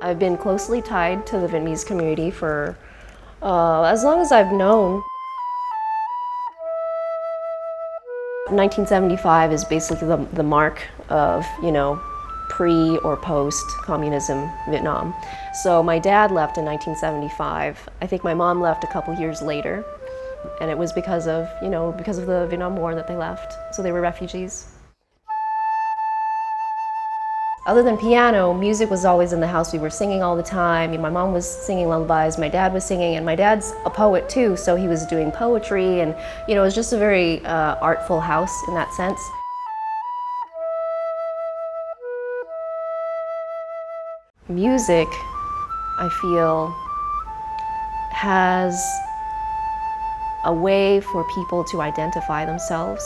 I've been closely tied to the Vietnamese community for as long as I've known. 1975 is basically the mark of, pre or post-communism Vietnam. So my dad left in 1975. I think my mom left a couple years later, and it was because of the Vietnam War that they left. So they were refugees. Other than piano, music was always in the house. We were singing all the time. My mom was singing lullabies, my dad was singing, and my dad's a poet too, so he was doing poetry, and it was just a very artful house in that sense. Music, I feel, has a way for people to identify themselves.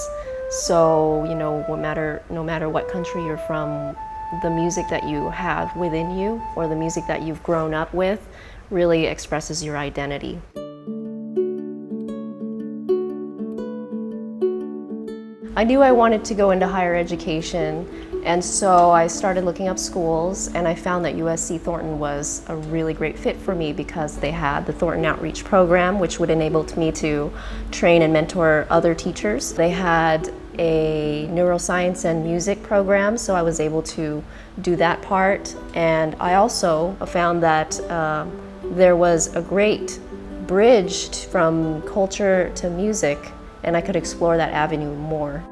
So, no matter what country you're from, the music that you have within you or the music that you've grown up with really expresses your identity. I knew I wanted to go into higher education, and so I started looking up schools, and I found that USC Thornton was a really great fit for me because they had the Thornton Outreach Program, which would enable me to train and mentor other teachers. They had a neuroscience and music program, so I was able to do that part. And I also found that there was a great bridge from culture to music, and I could explore that avenue more.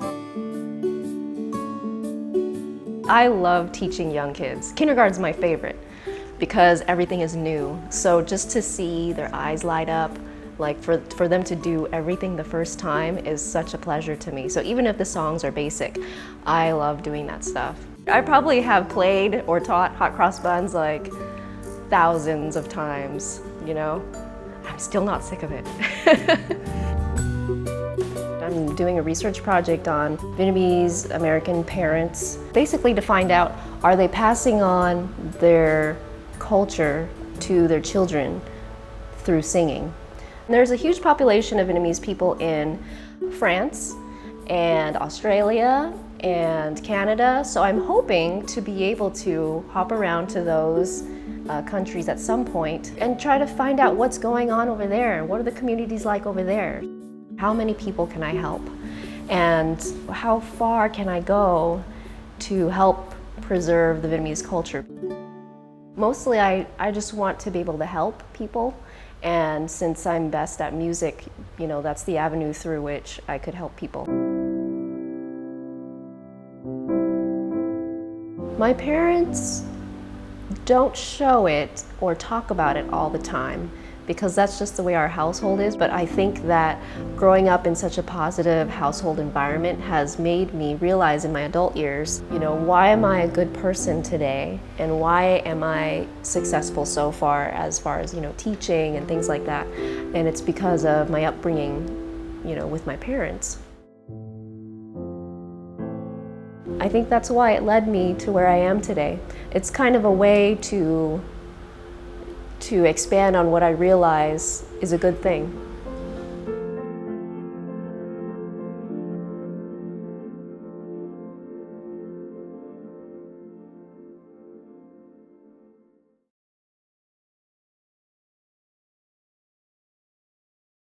I love teaching young kids. Kindergarten's my favorite because everything is new. So just to see their eyes light up, like for them to do everything the first time is such a pleasure to me. So even if the songs are basic, I love doing that stuff. I probably have played or taught hot cross buns like thousands of times, I'm still not sick of it. I'm doing a research project on Vietnamese American parents, basically to find out, are they passing on their culture to their children through singing? There's a huge population of Vietnamese people in France and Australia and Canada, so I'm hoping to be able to hop around to those countries at some point and try to find out what's going on over there. What are the communities like over there? How many people can I help? And how far can I go to help preserve the Vietnamese culture? Mostly I just want to be able to help people. And since I'm best at music, that's the avenue through which I could help people. My parents don't show it or talk about it all the time because that's just the way our household is. But I think that growing up in such a positive household environment has made me realize in my adult years, why am I a good person today? And why am I successful so far as teaching and things like that? And it's because of my upbringing, with my parents. I think that's why it led me to where I am today. It's kind of a way to expand on what I realize is a good thing.